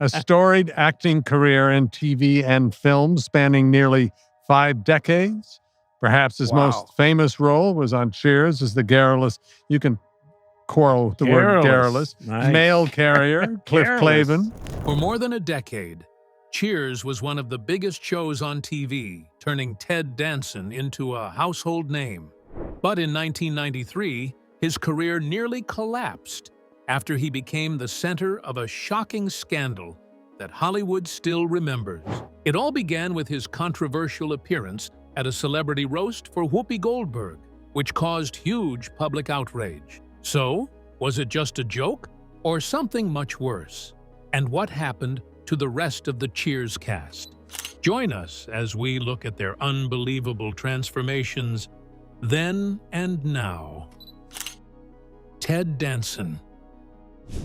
A storied acting career in TV and film spanning nearly 5 decades. Perhaps his most famous role was on Cheers as the garrulous, you can quarrel with the word garrulous, mail carrier, Cliff Clavin. For more than a decade, Cheers was one of the biggest shows on TV, turning Ted Danson into a household name. But in 1993, his career nearly collapsed after he became the center of a shocking scandal that Hollywood still remembers. It all began with his controversial appearance at a celebrity roast for Whoopi Goldberg, which caused huge public outrage. So, was it just a joke or something much worse? And what happened to the rest of the Cheers cast? Join us as we look at their unbelievable transformations then and now. Ted Danson.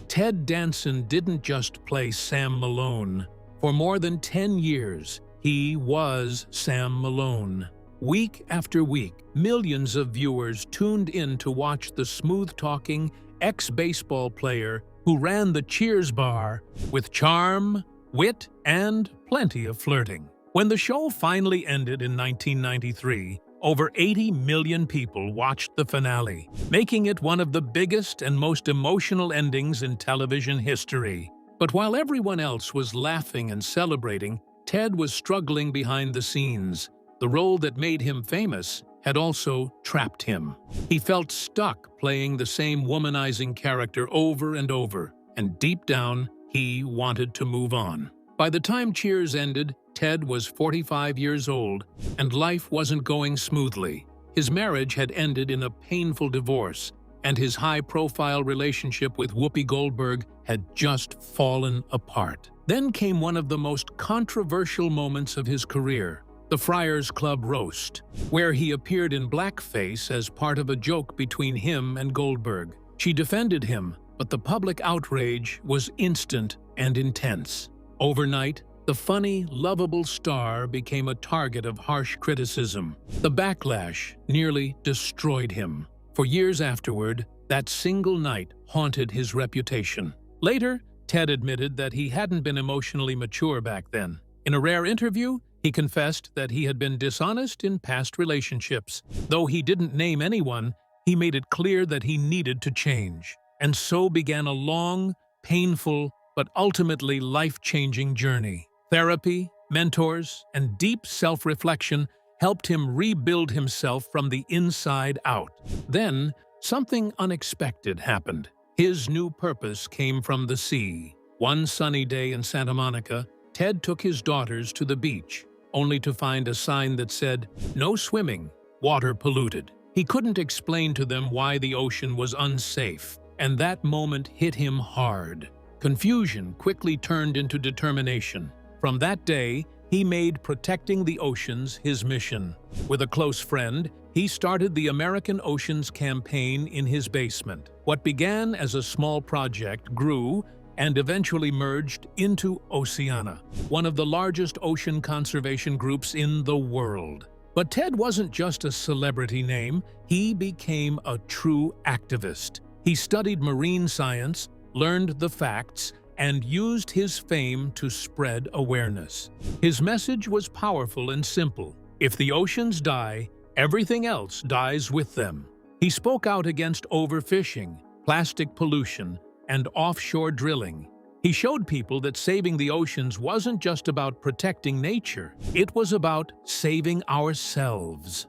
Ted Danson didn't just play Sam Malone. For more than 10 years, he was Sam Malone. Week after week, millions of viewers tuned in to watch the smooth-talking ex-baseball player who ran the Cheers bar with charm, wit, and plenty of flirting. When the show finally ended in 1993, over 80 million people watched the finale, making it one of the biggest and most emotional endings in television history. But while everyone else was laughing and celebrating, Ted was struggling behind the scenes. The role that made him famous had also trapped him. He felt stuck playing the same womanizing character over and over, and deep down, he wanted to move on. By the time Cheers ended, Ted was 45 years old, and life wasn't going smoothly. His marriage had ended in a painful divorce, and his high-profile relationship with Whoopi Goldberg had just fallen apart. Then came one of the most controversial moments of his career, the Friars Club roast, where he appeared in blackface as part of a joke between him and Goldberg. She defended him, but the public outrage was instant and intense. Overnight, the funny, lovable star became a target of harsh criticism. The backlash nearly destroyed him. For years afterward, that single night haunted his reputation. Later, Ted admitted that he hadn't been emotionally mature back then. In a rare interview, he confessed that he had been dishonest in past relationships. Though he didn't name anyone, he made it clear that he needed to change. And so began a long, painful, but ultimately life-changing journey. Therapy, mentors, and deep self-reflection helped him rebuild himself from the inside out. Then, something unexpected happened. His new purpose came from the sea. One sunny day in Santa Monica, Ted took his daughters to the beach, only to find a sign that said, "No swimming, water polluted." He couldn't explain to them why the ocean was unsafe, and that moment hit him hard. Confusion quickly turned into determination. From that day, he made protecting the oceans his mission. With a close friend, he started the American Oceans Campaign in his basement. What began as a small project grew and eventually merged into Oceana, one of the largest ocean conservation groups in the world. But Ted wasn't just a celebrity name, he became a true activist. He studied marine science, learned the facts, and used his fame to spread awareness. His message was powerful and simple. If the oceans die, everything else dies with them. He spoke out against overfishing, plastic pollution, and offshore drilling. He showed people that saving the oceans wasn't just about protecting nature, it was about saving ourselves.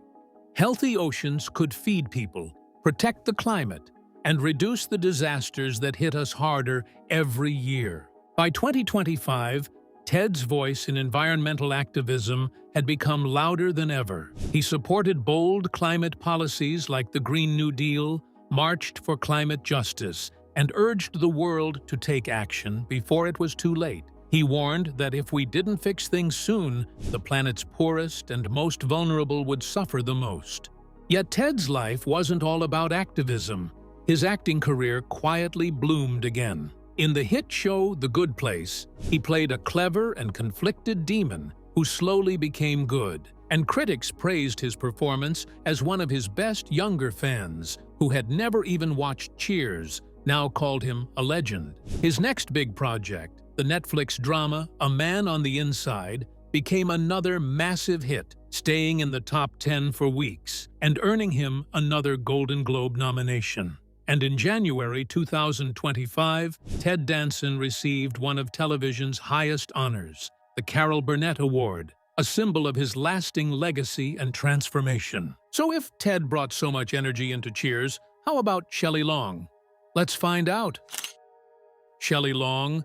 Healthy oceans could feed people, protect the climate, and reduce the disasters that hit us harder every year. By 2025, Ted's voice in environmental activism had become louder than ever. He supported bold climate policies like the Green New Deal, marched for climate justice, and urged the world to take action before it was too late. He warned that if we didn't fix things soon, the planet's poorest and most vulnerable would suffer the most. Yet Ted's life wasn't all about activism. His acting career quietly bloomed again. In the hit show The Good Place, he played a clever and conflicted demon who slowly became good, and critics praised his performance as one of his best. Younger fans, who had never even watched Cheers, now called him a legend. His next big project, The Netflix drama A Man on the Inside became another massive hit, staying in the top 10 for weeks and earning him another Golden Globe nomination. And in January 2025, Ted Danson received one of television's highest honors, the Carol Burnett Award, a symbol of his lasting legacy and transformation. So if Ted brought so much energy into Cheers, how about Shelley Long? Let's find out. Shelley Long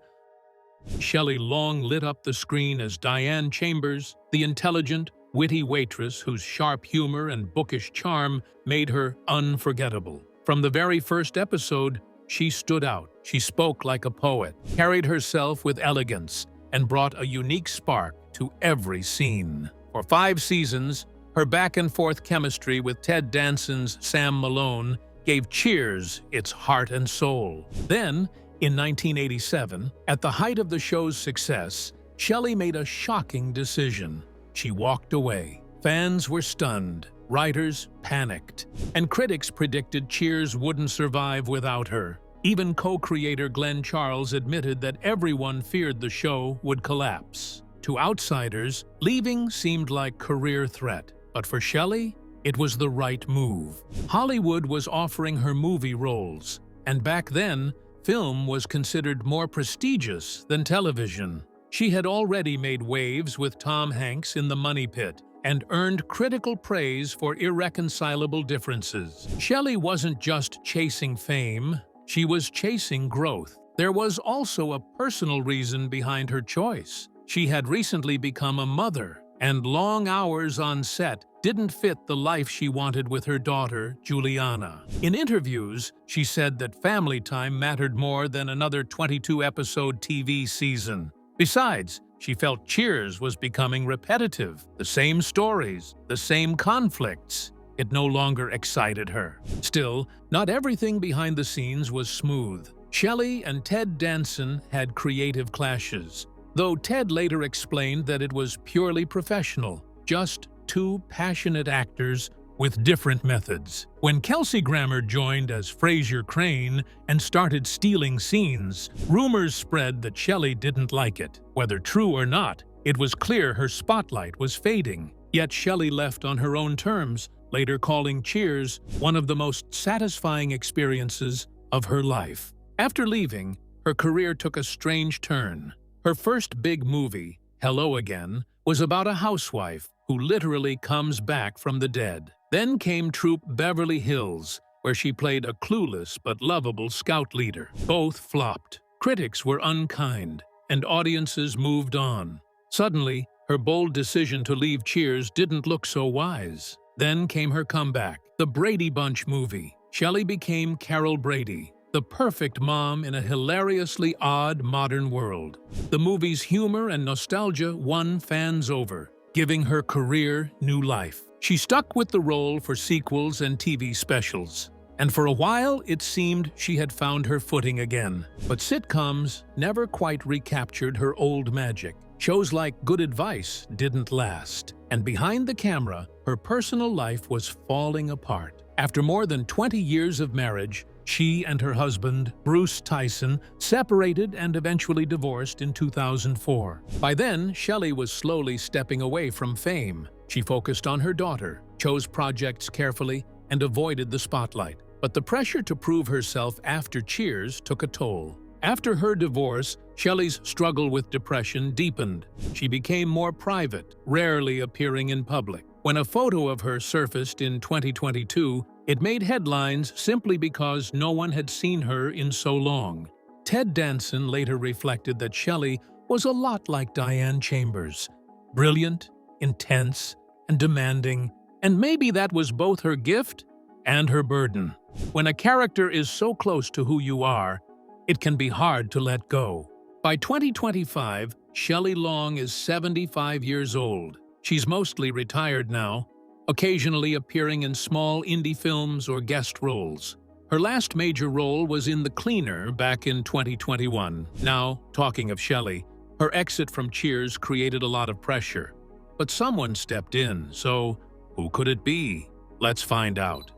lit up the screen as Diane Chambers, the intelligent, witty waitress whose sharp humor and bookish charm made her unforgettable. From the very first episode, she stood out. She spoke like a poet, carried herself with elegance, and brought a unique spark to every scene. For 5 seasons, her back-and-forth chemistry with Ted Danson's Sam Malone gave Cheers its heart and soul. Then, in 1987, at the height of the show's success, Shelley made a shocking decision. She walked away. Fans were stunned, writers panicked, and critics predicted Cheers wouldn't survive without her. Even co-creator Glenn Charles admitted that everyone feared the show would collapse. To outsiders, leaving seemed like career threat, but for Shelley, it was the right move. Hollywood was offering her movie roles, and back then, film was considered more prestigious than television. She had already made waves with Tom Hanks in The Money Pit and earned critical praise for irreconcilable differences. Shelley wasn't just chasing fame, she was chasing growth. There was also a personal reason behind her choice. She had recently become a mother, and long hours on set didn't fit the life she wanted with her daughter, Juliana. In interviews, she said that family time mattered more than another 22-episode TV season. Besides, she felt Cheers was becoming repetitive, the same stories, the same conflicts. It no longer excited her. Still, not everything behind the scenes was smooth. Shelley and Ted Danson had creative clashes, though Ted later explained that it was purely professional, just 2 passionate actors with different methods. When Kelsey Grammer joined as Frasier Crane and started stealing scenes, rumors spread that Shelley didn't like it. Whether true or not, it was clear her spotlight was fading. Yet Shelley left on her own terms, later calling Cheers one of the most satisfying experiences of her life. After leaving, her career took a strange turn. Her first big movie, Hello Again, was about a housewife who literally comes back from the dead. Then came Troop Beverly Hills, where she played a clueless but lovable scout leader. Both flopped. Critics were unkind, and audiences moved on. Suddenly, her bold decision to leave Cheers didn't look so wise. Then came her comeback, the Brady Bunch movie. Shelley became Carol Brady, the perfect mom in a hilariously odd modern world. The movie's humor and nostalgia won fans over, giving her career new life. She stuck with the role for sequels and TV specials, and for a while it seemed she had found her footing again. But sitcoms never quite recaptured her old magic. Shows like Good Advice didn't last, and behind the camera, her personal life was falling apart. After more than 20 years of marriage, she and her husband, Bruce Tyson, separated and eventually divorced in 2004. By then, Shelley was slowly stepping away from fame. She focused on her daughter, chose projects carefully, and avoided the spotlight. But the pressure to prove herself after Cheers took a toll. After her divorce, Shelley's struggle with depression deepened. She became more private, rarely appearing in public. When a photo of her surfaced in 2022, it made headlines simply because no one had seen her in so long. Ted Danson later reflected that Shelley was a lot like Diane Chambers, brilliant, intense, and demanding, and maybe that was both her gift and her burden. When a character is so close to who you are, it can be hard to let go. By 2025, Shelley Long is 75 years old. She's mostly retired now, occasionally appearing in small indie films or guest roles. Her last major role was in The Cleaner back in 2021. Now, talking of Shelley, her exit from Cheers created a lot of pressure. But someone stepped in, so who could it be? Let's find out.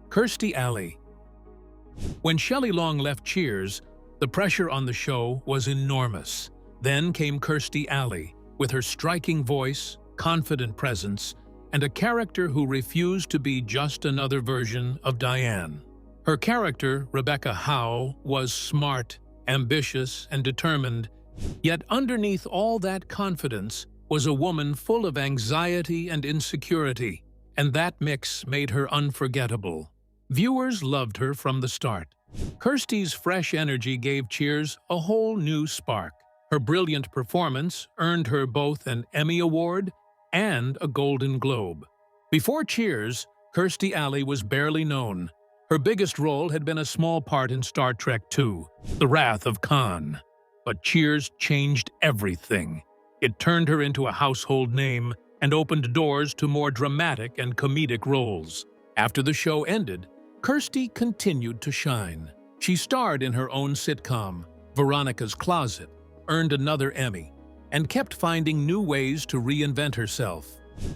Kirstie Alley. When Shelley Long left Cheers, The pressure on the show was enormous. Then came Kirstie Alley, with her striking voice, confident presence, and a character who refused to be just another version of Diane. Her character, Rebecca Howe, was smart, ambitious, and determined, yet underneath all that confidence was a woman full of anxiety and insecurity, and that mix made her unforgettable. Viewers loved her from the start. Kirstie's fresh energy gave Cheers a whole new spark. Her brilliant performance earned her both an Emmy Award and a Golden Globe. Before Cheers, Kirstie Alley was barely known. Her biggest role had been a small part in Star Trek II, The Wrath of Khan. But Cheers changed everything. It turned her into a household name and opened doors to more dramatic and comedic roles. After the show ended, Kirstie continued to shine. She starred in her own sitcom, Veronica's Closet, earned another Emmy, and kept finding new ways to reinvent herself.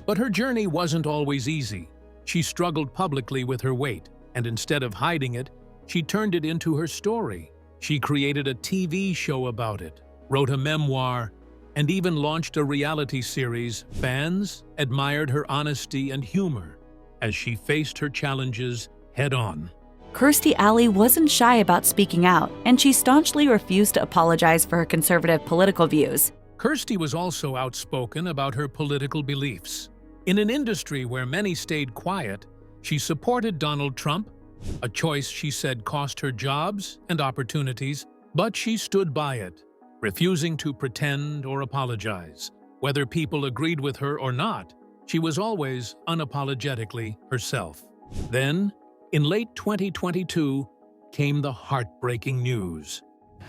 But her journey wasn't always easy. She struggled publicly with her weight, and instead of hiding it, she turned it into her story. She created a TV show about it, wrote a memoir, and even launched a reality series. Fans admired her honesty and humor as she faced her challenges head-on. Kirstie Alley wasn't shy about speaking out, and she staunchly refused to apologize for her conservative political views. Kirstie was also outspoken about her political beliefs. In an industry where many stayed quiet, she supported Donald Trump, a choice she said cost her jobs and opportunities, but she stood by it, refusing to pretend or apologize. Whether people agreed with her or not, she was always unapologetically herself. Then, in late 2022, came the heartbreaking news.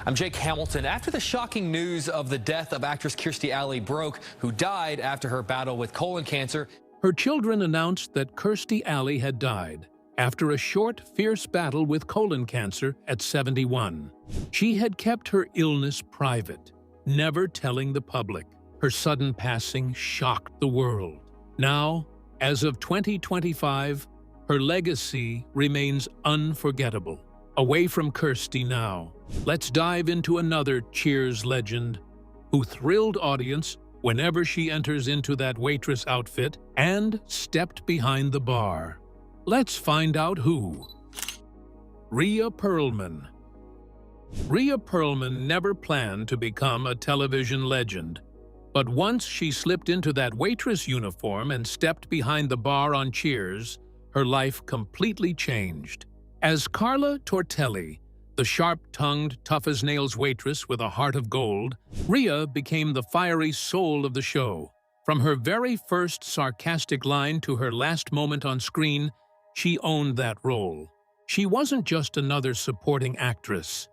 I'm Jake Hamilton. After the shocking news of the death of actress Kirstie Alley broke, who died after her battle with colon cancer, her children announced that Kirstie Alley had died after a short, fierce battle with colon cancer at 71. She had kept her illness private, never telling the public. Her sudden passing shocked the world. Now, as of 2025, her legacy remains unforgettable. Away from Kirstie now, let's dive into another Cheers legend who thrilled audience whenever she enters into that waitress outfit and stepped behind the bar. Let's find out who. Rhea Perlman. Rhea Perlman never planned to become a television legend, but once she slipped into that waitress uniform and stepped behind the bar on Cheers, her life completely changed. As Carla Tortelli, the sharp-tongued, tough-as-nails waitress with a heart of gold, Rhea became the fiery soul of the show. From her very first sarcastic line to her last moment on screen, she owned that role. She wasn't just another supporting actress.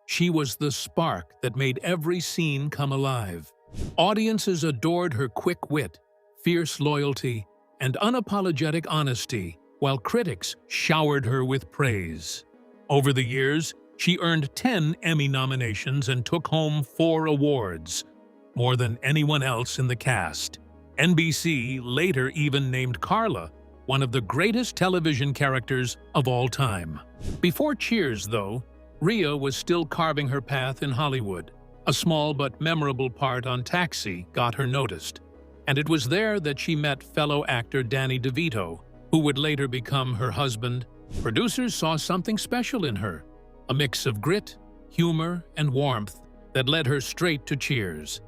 She was the spark that made every scene come alive. Audiences adored her quick wit, fierce loyalty, and unapologetic honesty, while critics showered her with praise. Over the years, she earned 10 Emmy nominations and took home 4 awards, more than anyone else in the cast. NBC later even named Carla one of the greatest television characters of all time. Before Cheers, though, Rhea was still carving her path in Hollywood. A small but memorable part on Taxi got her noticed, and it was there that she met fellow actor Danny DeVito, who would later become her husband. Producers saw something special in her, a mix of grit, humor, and warmth that led her straight to Cheers.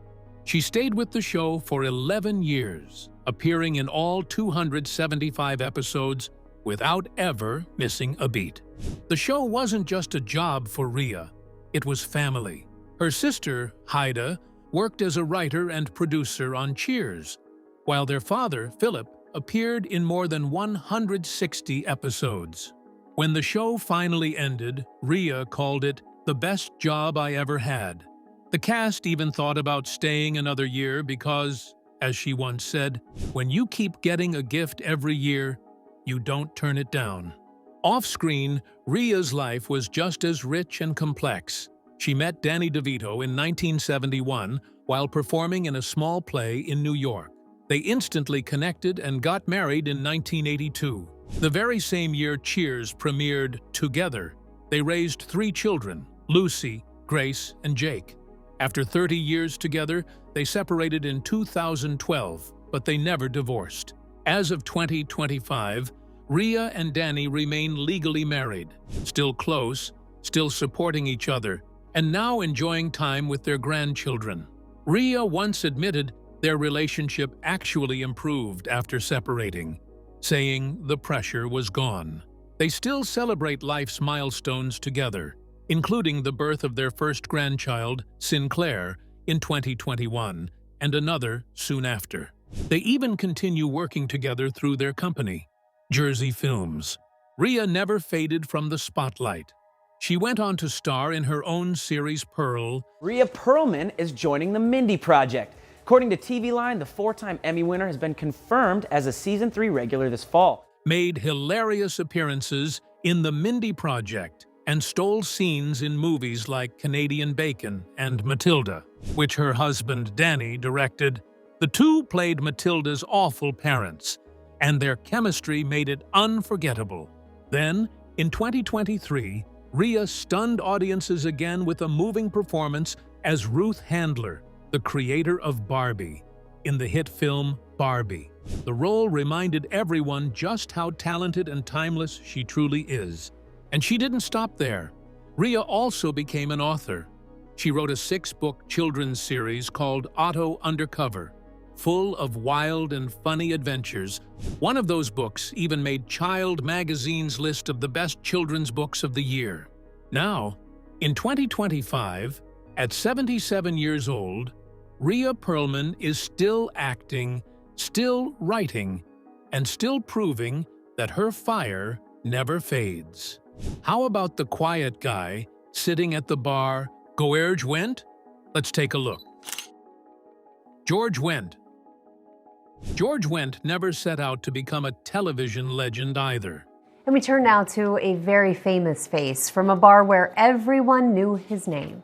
She stayed with the show for 11 years, appearing in all 275 episodes without ever missing a beat. The show wasn't just a job for Rhea, it was family. Her sister, Haida, worked as a writer and producer on Cheers, while their father, Philip, appeared in more than 160 episodes. When the show finally ended, Rhea called it the best job I ever had. The cast even thought about staying another year because, as she once said, when you keep getting a gift every year, you don't turn it down. Off-screen, Rhea's life was just as rich and complex. She met Danny DeVito in 1971 while performing in a small play in New York. They instantly connected and got married in 1982. The very same year Cheers premiered Together, they raised 3 children: Lucy, Grace, and Jake. After 30 years together, they separated in 2012, but they never divorced. As of 2025, Rhea and Danny remain legally married, still close, still supporting each other, and now enjoying time with their grandchildren. Rhea once admitted their relationship actually improved after separating, saying the pressure was gone. They still celebrate life's milestones together, including the birth of their first grandchild, Sinclair, in 2021, and another soon after. They even continue working together through their company, Jersey Films. Rhea never faded from the spotlight. She went on to star in her own series Pearl. Rhea Perlman is joining the Mindy Project. According to TV Line, the 4-time Emmy winner has been confirmed as a Season 3 regular this fall. Made hilarious appearances in the Mindy Project and stole scenes in movies like Canadian Bacon and Matilda, which her husband Danny directed. The two played Matilda's awful parents, and their chemistry made it unforgettable. Then, in 2023, Rhea stunned audiences again with a moving performance as Ruth Handler, the creator of Barbie, in the hit film Barbie. The role reminded everyone just how talented and timeless she truly is. And she didn't stop there. Rhea also became an author. She wrote a 6-book children's series called Otto Undercover, full of wild and funny adventures. One of those books even made Child Magazine's list of the best children's books of the year. Now, in 2025, at 77 years old, Rhea Perlman is still acting, still writing, and still proving that her fire never fades. How about the quiet guy sitting at the bar, George Wendt? Let's take a look. George Wendt. George Wendt never set out to become a television legend either. And we turn now to a very famous face from a bar where everyone knew his name.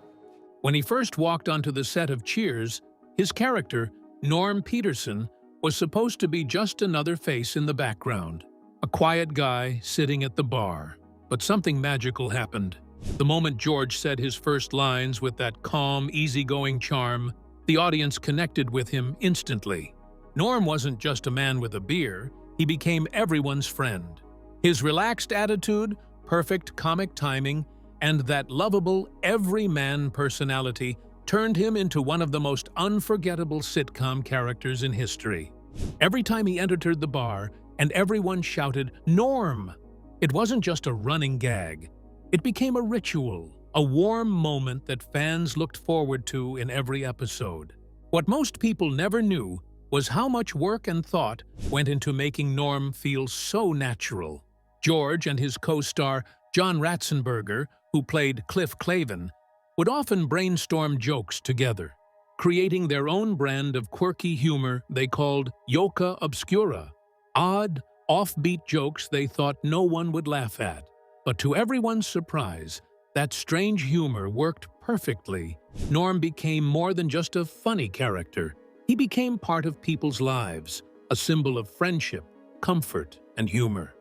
When he first walked onto the set of Cheers, his character, Norm Peterson, was supposed to be just another face in the background, a quiet guy sitting at the bar. But something magical happened. The moment George said his first lines with that calm, easygoing charm, the audience connected with him instantly. Norm wasn't just a man with a beer, he became everyone's friend. His relaxed attitude, perfect comic timing, and that lovable everyman personality turned him into one of the most unforgettable sitcom characters in history. Every time he entered the bar, and everyone shouted, "Norm!" It wasn't just a running gag. It became a ritual, a warm moment that fans looked forward to in every episode. What most people never knew was how much work and thought went into making Norm feel so natural. George and his co-star, John Ratzenberger, who played Cliff Clavin, would often brainstorm jokes together, creating their own brand of quirky humor they called Yoka Obscura, odd, offbeat jokes they thought no one would laugh at. But to everyone's surprise, that strange humor worked perfectly. Norm became more than just a funny character. He became part of people's lives, a symbol of friendship, comfort, and humor.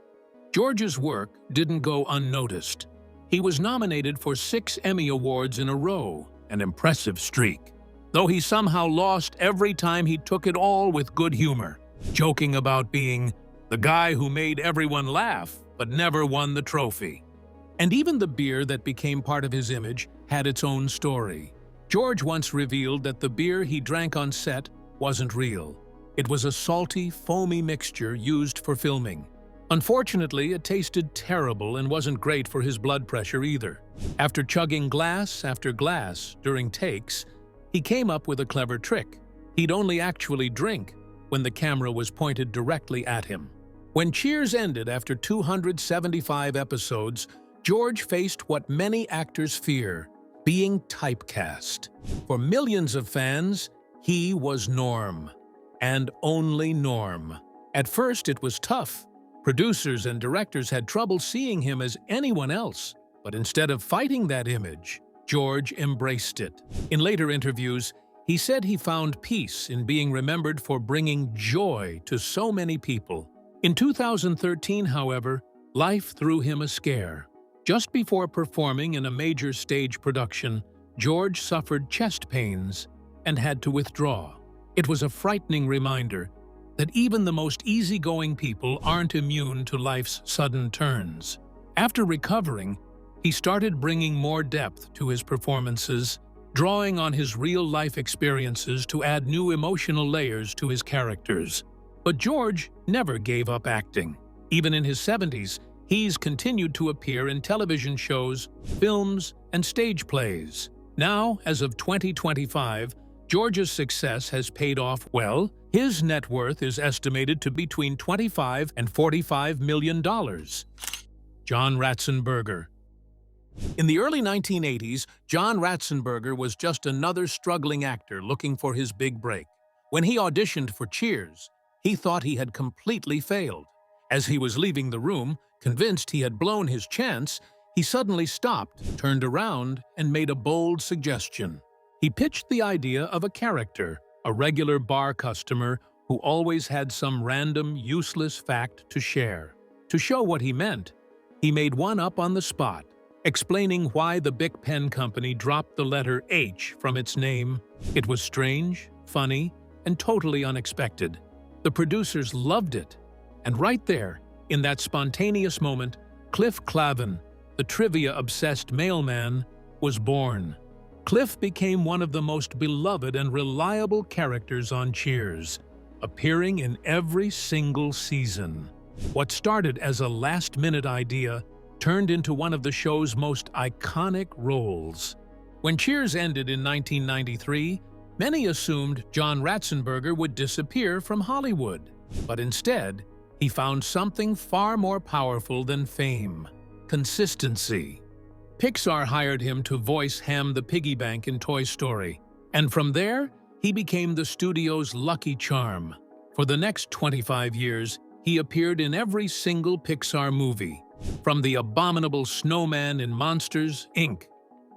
George's work didn't go unnoticed. He was nominated for 6 Emmy Awards in a row, an impressive streak, though he somehow lost every time he took it all with good humor, joking about being the guy who made everyone laugh but never won the trophy. And even the beer that became part of his image had its own story. George once revealed that the beer he drank on set wasn't real. It was a salty, foamy mixture used for filming. Unfortunately, it tasted terrible and wasn't great for his blood pressure either. After chugging glass after glass during takes, he came up with a clever trick. He'd only actually drink when the camera was pointed directly at him. When Cheers ended after 275 episodes, George faced what many actors fear: being typecast. For millions of fans, he was Norm, and only Norm. At first, it was tough. Producers and directors had trouble seeing him as anyone else, but instead of fighting that image, George embraced it. In later interviews, he said he found peace in being remembered for bringing joy to so many people. In 2013, however, life threw him a scare. Just before performing in a major stage production, George suffered chest pains and had to withdraw. It was a frightening reminder that even the most easygoing people aren't immune to life's sudden turns. After recovering, he started bringing more depth to his performances, drawing on his real-life experiences to add new emotional layers to his characters. But George never gave up acting. Even in his 70s, he's continued to appear in television shows, films, and stage plays. Now, as of 2025, George's success has paid off well. His net worth is estimated to be between $25 and $45 million. John Ratzenberger. In the early 1980s, John Ratzenberger was just another struggling actor looking for his big break. When he auditioned for Cheers, he thought he had completely failed. As he was leaving the room, convinced he had blown his chance, he suddenly stopped, turned around, and made a bold suggestion. He pitched the idea of a character, a regular bar customer who always had some random, useless fact to share. To show what he meant, he made one up on the spot, explaining why the Bic Pen Company dropped the letter H from its name. It was strange, funny, and totally unexpected. The producers loved it. And right there, in that spontaneous moment, Cliff Clavin, the trivia-obsessed mailman, was born. Cliff became one of the most beloved and reliable characters on Cheers, appearing in every single season. What started as a last-minute idea turned into one of the show's most iconic roles. When Cheers ended in 1993, many assumed John Ratzenberger would disappear from Hollywood. But instead, he found something far more powerful than fame: consistency. Pixar hired him to voice Ham the Piggy Bank in Toy Story, and from there, he became the studio's lucky charm. For the next 25 years, he appeared in every single Pixar movie, from the abominable snowman in Monsters, Inc.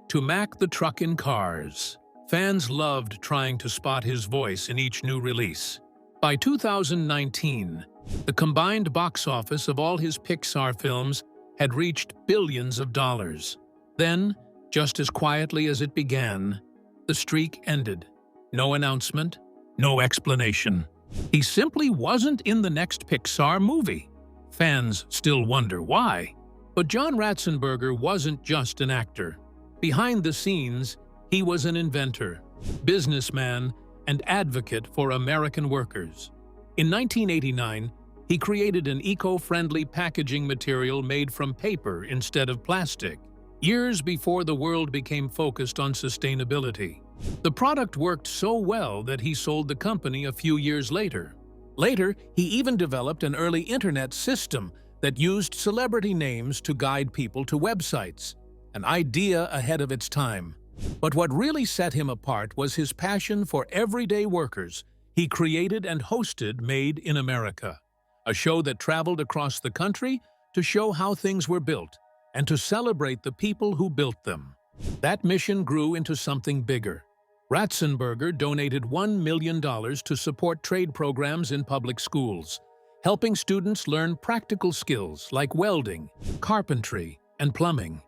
to Mac the Truck in Cars. Fans loved trying to spot his voice in each new release. By 2019, the combined box office of all his Pixar films had reached billions of dollars. Then, just as quietly as it began, the streak ended. No announcement, no explanation. He simply wasn't in the next Pixar movie. Fans still wonder why. But John Ratzenberger wasn't just an actor. Behind the scenes, he was an inventor, businessman, and advocate for American workers. In 1989, he created an eco-friendly packaging material made from paper instead of plastic, years before the world became focused on sustainability. The product worked so well that he sold the company a few years later. Later, he even developed an early internet system that used celebrity names to guide people to websites, an idea ahead of its time. But what really set him apart was his passion for everyday workers. He created and hosted Made in America, a show that traveled across the country to show how things were built and to celebrate the people who built them. That mission grew into something bigger. Ratzenberger donated $1 million to support trade programs in public schools, helping students learn practical skills like welding, carpentry, and plumbing.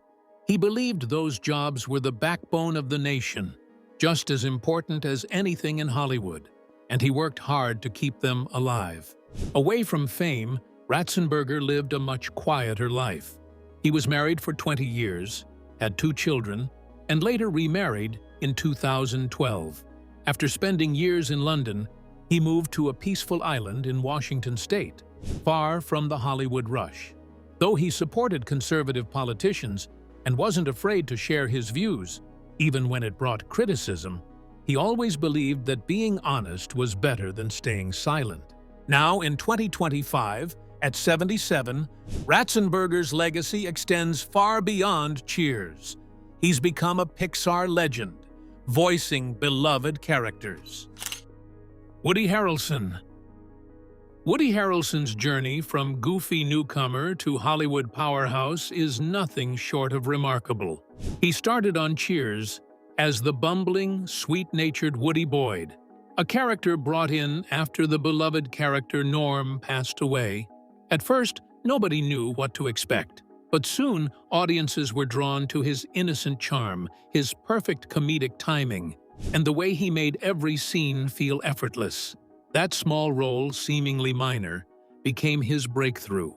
He believed those jobs were the backbone of the nation, just as important as anything in Hollywood, and he worked hard to keep them alive. Away from fame, Ratzenberger lived a much quieter life. He was married for 20 years, had 2 children, and later remarried in 2012. After spending years in London, he moved to a peaceful island in Washington state, far from the Hollywood rush. Though he supported conservative politicians and wasn't afraid to share his views, even when it brought criticism, he always believed that being honest was better than staying silent. Now, in 2025, at 77, Ratzenberger's legacy extends far beyond Cheers. He's become a Pixar legend, voicing beloved characters. Woody Harrelson. Woody Harrelson's journey from goofy newcomer to Hollywood powerhouse is nothing short of remarkable. He started on Cheers as the bumbling, sweet-natured Woody Boyd, a character brought in after the beloved character Norm passed away. At first, nobody knew what to expect. But soon, audiences were drawn to his innocent charm, his perfect comedic timing, and the way he made every scene feel effortless. That small role, seemingly minor, became his breakthrough.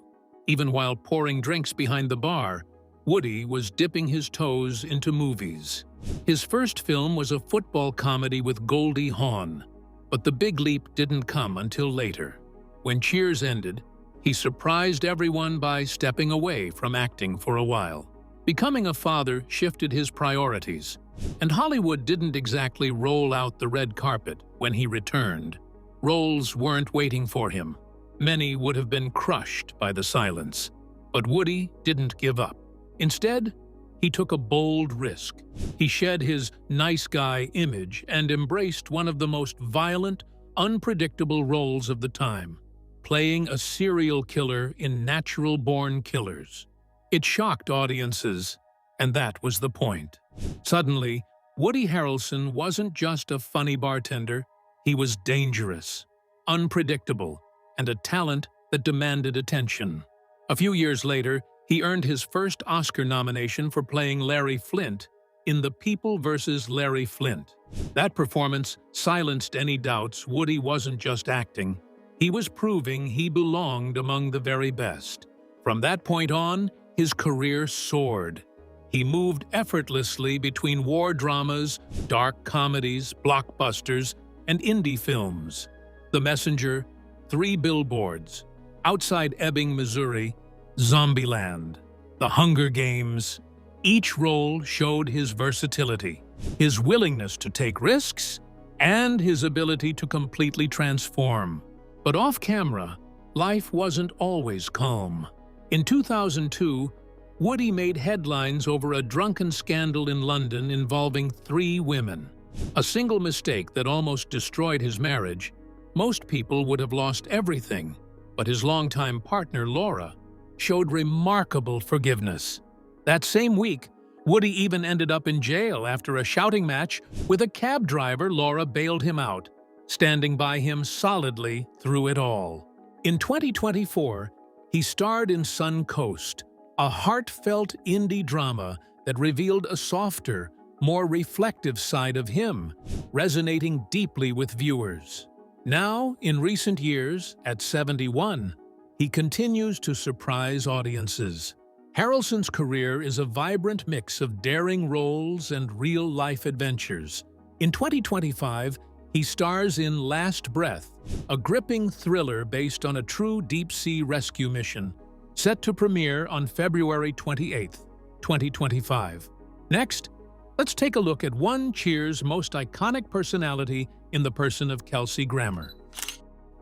Even while pouring drinks behind the bar, Woody was dipping his toes into movies. His first film was a football comedy with Goldie Hawn, but the big leap didn't come until later. When Cheers ended, he surprised everyone by stepping away from acting for a while. Becoming a father shifted his priorities, and Hollywood didn't exactly roll out the red carpet when he returned. Roles weren't waiting for him. Many would have been crushed by the silence. But Woody didn't give up. Instead, he took a bold risk. He shed his nice guy image and embraced one of the most violent, unpredictable roles of the time, playing a serial killer in Natural Born Killers. It shocked audiences, and that was the point. Suddenly, Woody Harrelson wasn't just a funny bartender, he was dangerous, unpredictable, and a talent that demanded attention. A few years later, he earned his first Oscar nomination for playing Larry Flynt in The People vs. Larry Flynt. That performance silenced any doubts Woody wasn't just acting. He was proving he belonged among the very best. From that point on, his career soared. He moved effortlessly between war dramas, dark comedies, blockbusters, and indie films. The Messenger, 3 Billboards, Outside Ebbing, Missouri, Zombieland, The Hunger Games. Each role showed his versatility, his willingness to take risks, and his ability to completely transform. But off-camera, life wasn't always calm. In 2002, Woody made headlines over a drunken scandal in London involving 3 women. A single mistake that almost destroyed his marriage. Most people would have lost everything, but his longtime partner, Laura, showed remarkable forgiveness. That same week, Woody even ended up in jail after a shouting match with a cab driver. Laura bailed him out, standing by him solidly through it all. In 2024, he starred in Suncoast, a heartfelt indie drama that revealed a softer, more reflective side of him, resonating deeply with viewers. Now, in recent years, at 71, he continues to surprise audiences. Harrelson's career is a vibrant mix of daring roles and real-life adventures. In 2025, he stars in Last Breath, a gripping thriller based on a true deep-sea rescue mission, set to premiere on February 28, 2025. Next, let's take a look at one Cheers' most iconic personality in the person of Kelsey Grammer.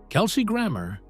Kelsey Grammer.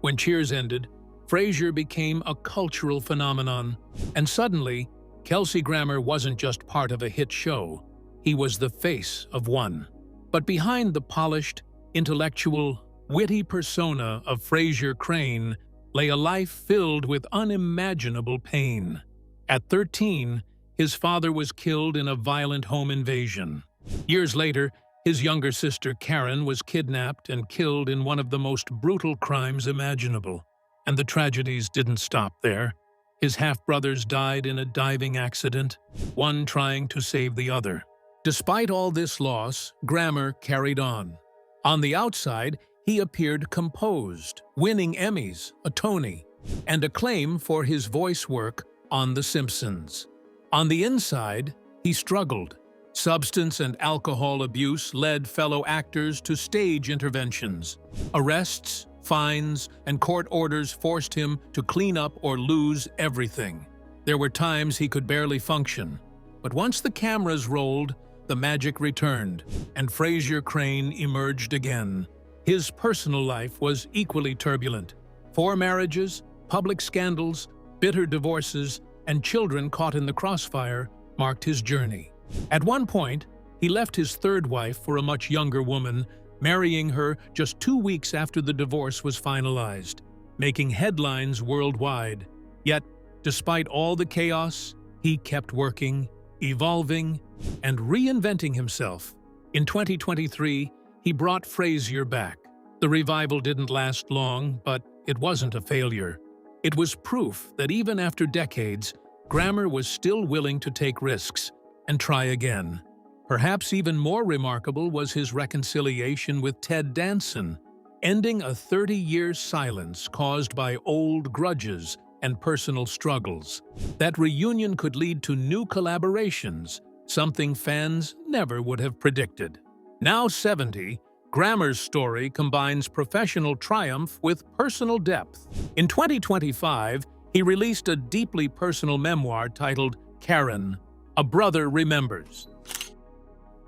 When Cheers ended, Frasier became a cultural phenomenon, and suddenly, Kelsey Grammer wasn't just part of a hit show, he was the face of one. But behind the polished, intellectual, witty persona of Frasier Crane lay a life filled with unimaginable pain. At 13, his father was killed in a violent home invasion. Years later, his younger sister Karen was kidnapped and killed in one of the most brutal crimes imaginable. And the tragedies didn't stop there. His half-brothers died in a diving accident, one trying to save the other. Despite all this loss, Grammer carried on. On the outside, he appeared composed, winning Emmys, a Tony, and acclaim for his voice work on The Simpsons. On the inside, he struggled. Substance and alcohol abuse led fellow actors to stage interventions. Arrests, fines, and court orders forced him to clean up or lose everything. There were times he could barely function. But once the cameras rolled, the magic returned, and Frasier Crane emerged again. His personal life was equally turbulent. 4 marriages, public scandals, bitter divorces, and children caught in the crossfire marked his journey. At one point, he left his 3rd wife for a much younger woman, marrying her just 2 weeks after the divorce was finalized, making headlines worldwide. Yet, despite all the chaos, he kept working, evolving, and reinventing himself. In 2023, he brought Frasier back. The revival didn't last long, but it wasn't a failure. It was proof that even after decades, Grammer was still willing to take risks and try again. Perhaps even more remarkable was his reconciliation with Ted Danson, ending a 30-year silence caused by old grudges and personal struggles. That reunion could lead to new collaborations, something fans never would have predicted. Now 70, Grammer's story combines professional triumph with personal depth. In 2025, he released a deeply personal memoir titled Karen, A Brother Remembers.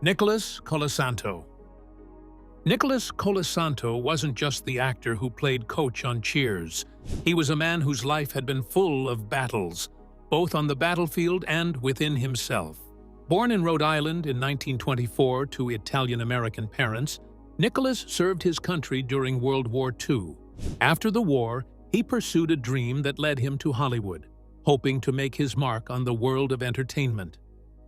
Nicholas Colasanto. Nicholas Colasanto wasn't just the actor who played Coach on Cheers. He was a man whose life had been full of battles, both on the battlefield and within himself. Born in Rhode Island in 1924 to Italian-American parents, Nicholas served his country during World War II. After the war, he pursued a dream that led him to Hollywood, hoping to make his mark on the world of entertainment.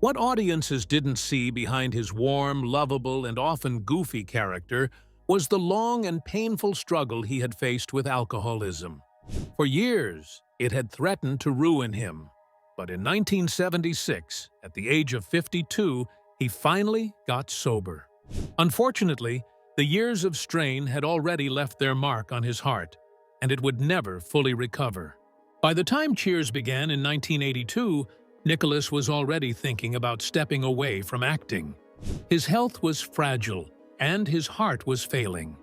What audiences didn't see behind his warm, lovable, and often goofy character was the long and painful struggle he had faced with alcoholism. For years, it had threatened to ruin him. But in 1976, at the age of 52, he finally got sober. Unfortunately, the years of strain had already left their mark on his heart, and it would never fully recover. By the time Cheers began in 1982, Nicholas was already thinking about stepping away from acting. His health was fragile, and his heart was failing.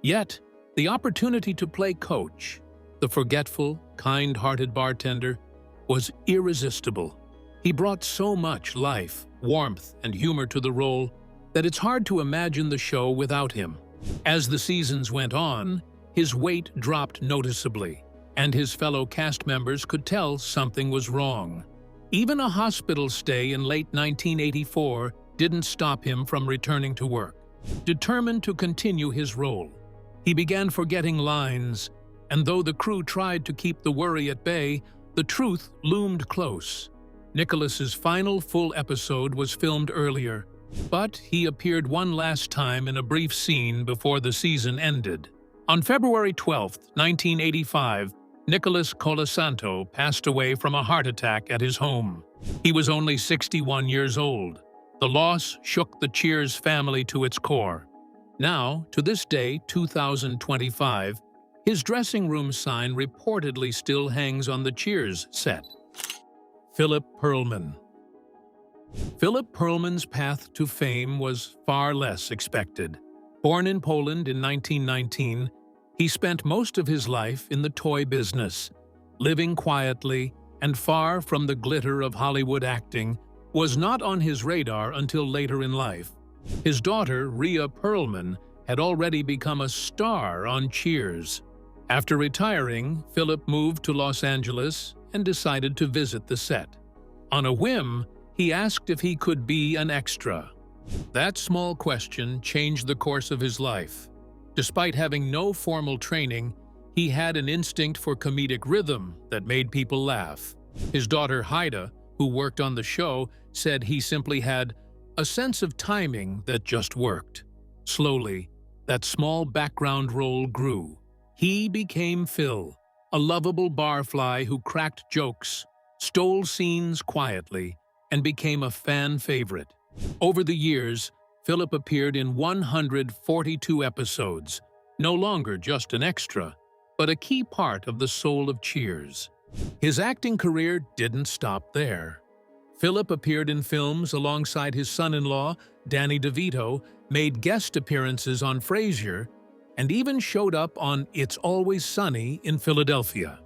Yet, the opportunity to play Coach, the forgetful, kind-hearted bartender, was irresistible. He brought so much life, warmth, and humor to the role that it's hard to imagine the show without him. As the seasons went on, his weight dropped noticeably, and his fellow cast members could tell something was wrong. Even a hospital stay in late 1984 didn't stop him from returning to work. Determined to continue his role, he began forgetting lines, and though the crew tried to keep the worry at bay, the truth loomed close. Nicholas's final full episode was filmed earlier, but he appeared one last time in a brief scene before the season ended. On February 12, 1985, Nicholas Colasanto passed away from a heart attack at his home. He was only 61 years old. The loss shook the Cheers family to its core. Now, to this day, 2025, his dressing room sign reportedly still hangs on the Cheers set. Philip Perlman. Philip Perlman's path to fame was far less expected. Born in Poland in 1919, he spent most of his life in the toy business. Living quietly and far from the glitter of Hollywood acting was not on his radar until later in life. His daughter, Rhea Perlman, had already become a star on Cheers. After retiring, Philip moved to Los Angeles and decided to visit the set. On a whim, he asked if he could be an extra. That small question changed the course of his life. Despite having no formal training, he had an instinct for comedic rhythm that made people laugh. His daughter Haida, who worked on the show, said he simply had a sense of timing that just worked. Slowly, that small background role grew. He became Phil, a lovable barfly who cracked jokes, stole scenes quietly, and became a fan favorite. Over the years, Philip appeared in 142 episodes, no longer just an extra, but a key part of the soul of Cheers. His acting career didn't stop there. Philip appeared in films alongside his son-in-law, Danny DeVito, made guest appearances on Frasier, and even showed up on It's Always Sunny in Philadelphia.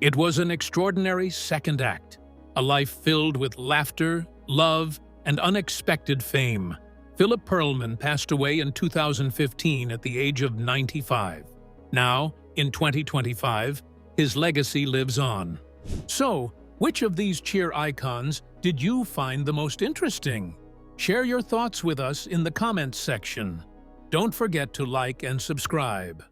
It was an extraordinary second act, a life filled with laughter, love, and unexpected fame. Philip Perlman passed away in 2015 at the age of 95. Now, in 2025, his legacy lives on. So, which of these Cheer icons did you find the most interesting? Share your thoughts with us in the comments section. Don't forget to like and subscribe.